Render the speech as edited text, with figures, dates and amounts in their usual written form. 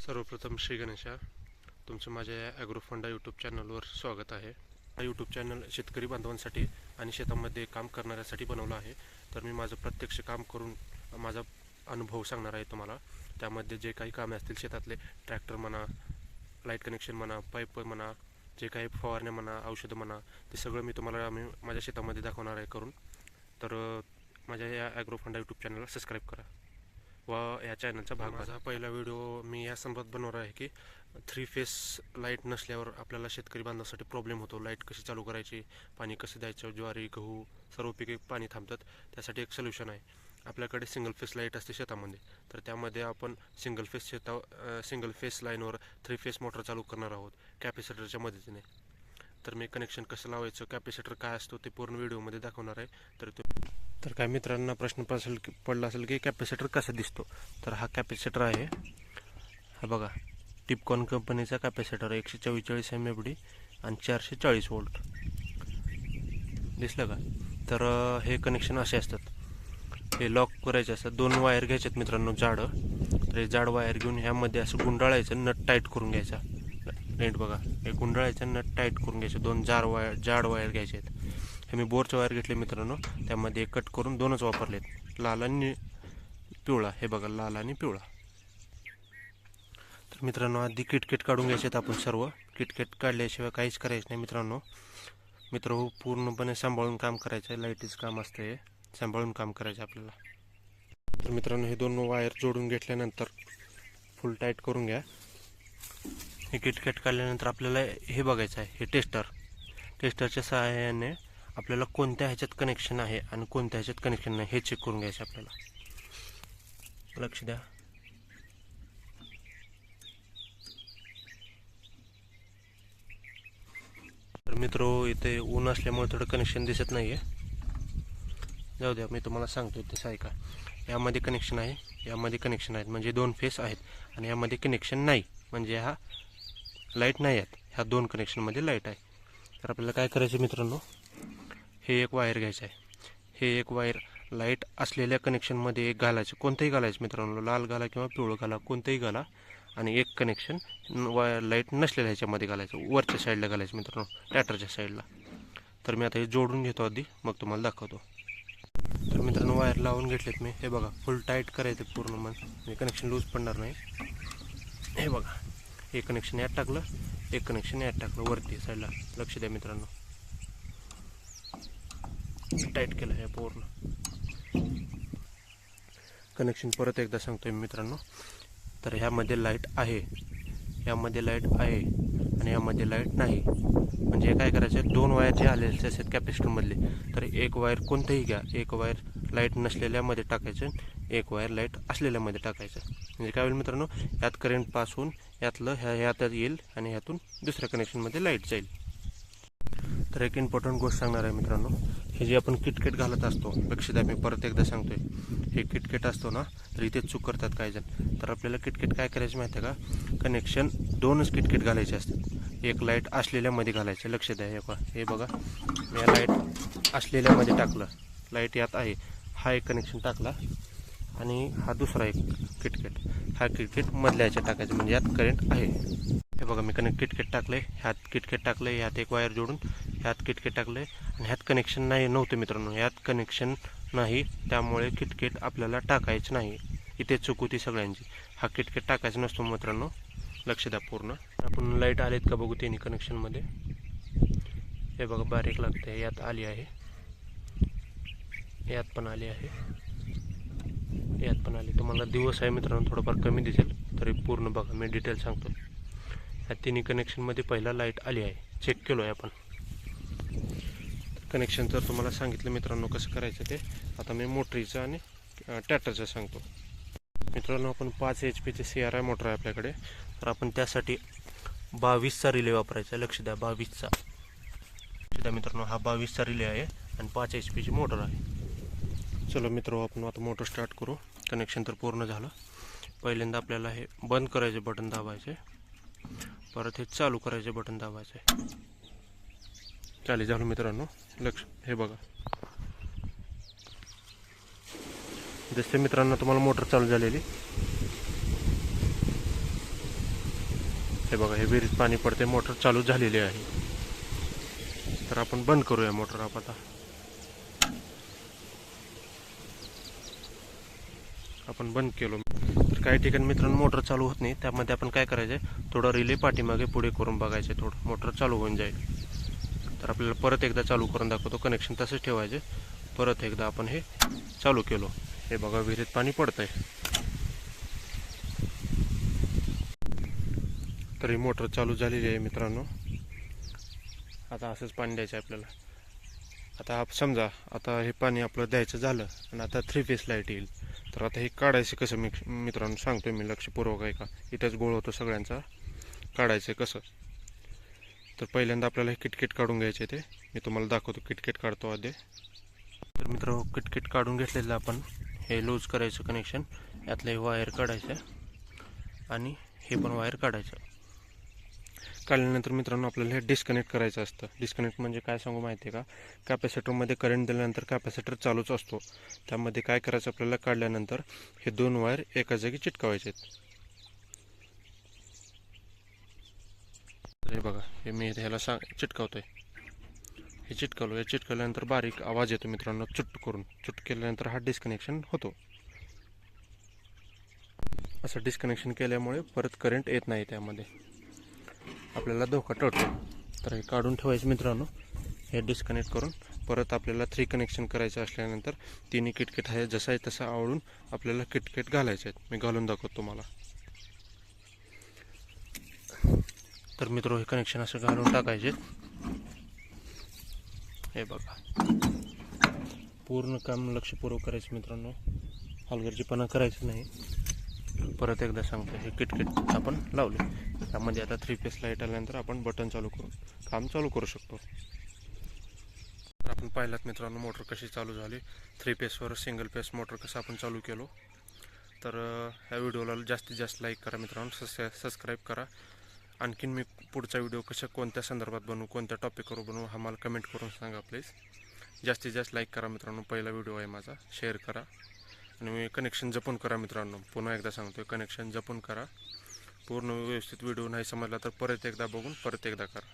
सर्वप्रथम श्री गणेशा, तुमचं माझ्या या ॲग्रोफंडा यूट्यूब चॅनलवर स्वागत आहे. हा यूट्यूब चॅनल शेतकरी बांधवांसाठी आणि शेतामध्ये काम करणाऱ्यासाठी बनवला आहे. तर मी माझं प्रत्यक्ष काम करून माझा अनुभव सांगणार आहे तुम्हाला. त्यामध्ये जे काही कामे असतील शेतातले, ट्रॅक्टर म्हणा, लाईट कनेक्शन म्हणा, पाईप म्हणा, जे काही फवारण्या म्हणा, औषधं म्हणा, ते सगळं मी तुम्हाला माझ्या शेतामध्ये दाखवणार आहे करून. तर माझ्या या ॲग्रोफंडा यूट्यूब चॅनलला सबस्क्राईब करा व या चॅनलचा भाग. माझा पहिला व्हिडिओ मी या संदर्भात बनवणार आहे की 3 फेस लाईट नसल्यावर आपल्याला शेतकरी बांधवांसाठी प्रॉब्लेम होतो. लाईट कशी चालू करायची, पाणी कसं द्यायचं, ज्वारी, गहू सर्व पिके पाणी थांबतात. त्यासाठी एक सोल्युशन आहे. आपल्याकडे सिंगल फेस लाईट असते शेतामध्ये, तर त्यामध्ये आपण सिंगल फेस लाईनवर 3 फेस मोटर चालू करणार आहोत कॅपॅसिटरच्या मदतीने. तर मी कनेक्शन कसं लावायचं, कॅपॅसिटर काय असतो ते पूर्ण व्हिडिओमध्ये दाखवणार आहे. तर काही मित्रांना प्रश्न पडला असेल की कॅपॅसिटर कसा दिसतो. तर हा कॅपॅसिटर आहे, हा बघा, टिपकॉन कंपनीचा कॅपॅसिटर 144 mFD आणि 440 वोल्ट. दिसलं का? तर हे कनेक्शन असे असतात, हे लॉक करायचे असतात. 2 वायर घ्यायच्यात मित्रांनो, तर हे जाड वायर घेऊन ह्यामध्ये असं गुंडाळायचं, नट टाईट करून घ्यायचा. नेट बघा, हे गुंडाळायचं, नट टाईट करून घ्यायचे. 2 जाड वायर घ्यायचे आहेत. हे मी बोरचे वायर घेतले मित्रांनो, त्यामध्ये कट करून 2च वापरलेत, लाल आणि पिवळा. हे बघा, लाल आणि पिवळा. तर मित्रांनो, आधी किटकिट काढून घ्यायचे आपण सर्व. किटकिट काढल्याशिवाय काहीच करायचं नाही मित्रांनो. पूर्णपणे सांभाळून काम करायचं आहे. लाईटीचं काम असतं, हे सांभाळून काम करायचं आपल्याला. तर मित्रांनो, हे 2 वायर जोडून घेतल्यानंतर फुल टाईट करून घ्या. हे किटकिट काढल्यानंतर आपल्याला हे बघायचं आहे, हे टेस्टरच्या सहाय्याने आपल्याला कोणत्या ह्याच्यात कनेक्शन आहे आणि कोणत्या ह्याच्यात कनेक्शन नाही हे चेक करून घ्यायचं आपल्याला. लक्ष द्या. तर मित्रो, इथे ऊन असल्यामुळे थोडं कनेक्शन दिसत नाही आहे. जाऊ द्या, मी तुम्हाला सांगतो ते ऐका. यामध्ये कनेक्शन आहे, यामध्ये कनेक्शन आहेत, म्हणजे 2 फेस आहेत. आणि यामध्ये कनेक्शन नाही, म्हणजे हा लाईट नाही आहेत. ह्या 2 कनेक्शनमध्ये लाईट आहे. तर आपल्याला काय करायचं मित्रांनो, हे एक वायर घ्यायचं आहे. हे एक वायर लाईट असलेल्या कनेक्शनमध्ये एक घालायचं, कोणतंही घालायचं मित्रांनो, लाल घाला किंवा पिवळं घाला, कोणतंही घाला. आणि एक कनेक्शन लाईट नसलेल्या ह्याच्यामध्ये घालायचं, वरच्या साईडला घालायचं मित्रांनो, ट्रॅक्टरच्या साईडला. तर मी आता हे जोडून घेतो आधी, मग तुम्हाला दाखवतो. तर मित्रांनो, वायर लावून घेतलेत मी. हे बघा, फुल टाईट करायचं पूर्ण, म्हणजे कनेक्शन लूज पडणार नाही. हे बघा, एक कनेक्शन यात टाकलं, एक कनेक्शन यात टाकलं वरती साईडला. लक्ष द्या मित्रांनो, टाईट केलं हे पूर्ण कनेक्शन. परत एकदा सांगतोय मित्रांनो, तर ह्यामध्ये लाईट आहे, यामध्ये लाईट आहे आणि यामध्ये लाईट नाही. म्हणजे काय करायचं, 2 वायर जे आलेले असतात कॅपॅसिटरमधले, तर एक वायर कोणतेही घ्या, एक वायर लाईट नसलेल्यामध्ये टाकायचं, एक वायर लाईट असलेल्यामध्ये टाकायचं. म्हणजे काय होईल मित्रांनो, यात करंट पास होऊन यातलं ह्यात येईल आणि ह्यातून दुसऱ्या कनेक्शनमध्ये लाईट जाईल. तर एक इम्पॉर्टंट गोष्ट सांगणार आहे मित्रांनो, हे जे आपण किटकिट घालत असतो, लक्ष द्या, मी परत एकदा सांगतोय, हे किटकिट असतो ना, तर इथे चूक करतात काही जण. तर आपल्याला किटकिट काय करायचं माहिती आहे का, कनेक्शन 2च किटकिट घालायचे असतात. एक लाईट असलेल्यामध्ये घालायचं. लक्ष द्या, हे बघा, मी या लाईट असलेल्यामध्ये टाकलं, लाईट यात आहे, हा एक कनेक्शन टाकला आणि हा दुसरा एक किटकिट, हा किटकिट मधल्या ह्याच्यात टाकायचं, म्हणजे यात करंट आहे. हे बघा, मी किटकिट टाकले, ह्यात किटकिट टाकले, ह्यात एक वायर जोडून ह्यात किटकिट टाकले आणि ह्यात कनेक्शन नव्हतं मित्रांनो, ह्यात कनेक्शन नाही, त्यामुळे किटकिट आपल्याला टाकायचं नाही. इथे चूक होती सगळ्यांची. हा किटकिट टाकायचा नसतो मित्रांनो, लक्ष द्या पूर्ण. आपण लाईट आलेत का बघू तिन्ही कनेक्शनमध्ये. हे बघा, बारीक लागते, यात आली आहे, यात पण आली आहे, यात पण आली. तुम्हाला दिवस आहे मित्रांनो, थोडंफार कमी दिसेल, तरी पूर्ण बघा, मी डिटेल सांगतो. ह्या तिन्ही कनेक्शनमध्ये पहिला लाईट आली आहे, चेक केलो आहे आपण. कनेक्शन तर तुम्हाला सांगितलं मित्रांनो कसं करायचं ते. आता मी मोटरीचं आणि ट्रॅक्टरचं सांगतो. मित्रांनो, आपण 5 HP CRI मोटर आहे आपल्याकडे. तर आपण त्यासाठी 22चा रिले वापरायचा. लक्ष द्या, 22चा. लक्ष द्या मित्रांनो, हा 22चा रिले आहे आणि 5 HP मोटर आहे. चलो मित्र, आपण आता मोटर स्टार्ट करू. कनेक्शन तर पूर्ण झालं. पहिल्यांदा आपल्याला हे बंद करायचे बटन दाबायचे, परत हे चालू करायचे बटन दाबायचे. चालेल, झालं मित्रांनो. हे बघा, जसे मित्रांनो तुम्हाला मोटर चालू झालेली, हे बघा, हे विहिरीत पाणी पडते, मोटर चालू झालेली आहे. तर आपण बंद करूया मोटर आता. आपण बंद केलो. तर काही ठिकाणी मित्रांनो मोटर चालू होत नाही, त्यामध्ये आपण काय करायचं आहे, थोडं रिले पाठीमागे पुढे करून बघायचं, थोडं मोटर चालू होऊन जाईल. तर आपल्याला परत एकदा चालू करून दाखवतो. कनेक्शन तसंच ठेवायचे. परत एकदा आपण हे चालू केलो. हे बघा, विहिरीत पाणी पडतंय. तर ही मोटर चालू झालेली आहे मित्रांनो. आता असंच पाणी द्यायचं आहे आपल्याला. आता समजा आता हे पाणी आपलं द्यायचं झालं आणि आता 3 फेस लाईट येईल. तर आता हे काढायचं कसं मित्रांनो सांगतोय मी, लक्षपूर्वक आहे का. इथंच गोळ होतो सगळ्यांचा. काढायचं कसं, तर पहिल्यांदा आपल्याला हे किटकिट काढून घ्यायचे. ते मी तुम्हाला दाखवतो. किटकिट काढतो आधी. तर मित्रांनो, किटकिट काढून घेतलेलं आपण हे लूज करायचं कनेक्शन. यातलं हे वायर काढायचं आणि हे पण वायर काढायचं. काढल्यानंतर मित्रांनो आपल्याला हे डिस्कनेक्ट करायचं असतं. डिस्कनेक्ट म्हणजे काय सांगू माहिती आहे का, कॅपॅसिटरमध्ये करंट दिल्यानंतर कॅपॅसिटर चालूच असतो. त्यामध्ये काय करायचं आपल्याला, काढल्यानंतर हे 2 वायर एका जागी चिटकावायचे आहेत. हे बघा, हे मी ह्याला चिटकावतोय. हे चिटकावलं. हे चिटकवल्यानंतर बारीक आवाज येतो मित्रांनो, चुट करून. चुट केल्यानंतर हा डिस्कनेक्शन होतो. असं डिस्कनेक्शन केल्यामुळे परत करंट येत नाही, त्यामध्ये आपल्याला धोका टळतो. तर हे काढून ठेवायचं मित्रांनो. हे डिस्कनेक्ट करून परत आपल्याला 3 कनेक्शन करायचं असल्यानंतर 3 किटकिट आहे जसा आहे तसा आवडून आपल्याला किटकिट घालायचे आहेत. मी घालून दाखवतो तुम्हाला. तर मित्र, हे कनेक्शन असं घालून टाकायचे. हे बघा, पूर्ण काम लक्षपूर्वक करायचं मित्रांनो. हलगर्जीपणा करायचं नाही. परत एकदा सांगतो, हे किटकिट आपण लावले. त्यामध्ये आता 3 फेस लाईट आल्यानंतर आपण बटन चालू करून काम चालू करू शकतो. आपण पाहिलात मित्रांनो मोटर कशी चालू झाली. 3 फेसवर सिंगल फेस मोटर कसं आपण चालू केलो. तर ह्या व्हिडिओला जास्तीत जास्त लाईक करा मित्रांनो, सबस्क्राईब करा. आणखीन मी पुढचा व्हिडिओ कोणत्या संदर्भात बनवू, कोणत्या टॉपिकवर बनवू, हा मला कमेंट करून सांगा प्लीज. जास्तीत जास्त लाईक करा मित्रांनो. पहिला व्हिडिओ आहे माझा, शेअर करा आणि कनेक्शन जपून करा मित्रांनो. पुन्हा एकदा सांगतो, कनेक्शन जपून करा. पूर्ण व्यवस्थित व्हिडिओ नाही समजला तर परत एकदा बघून परत एकदा करा.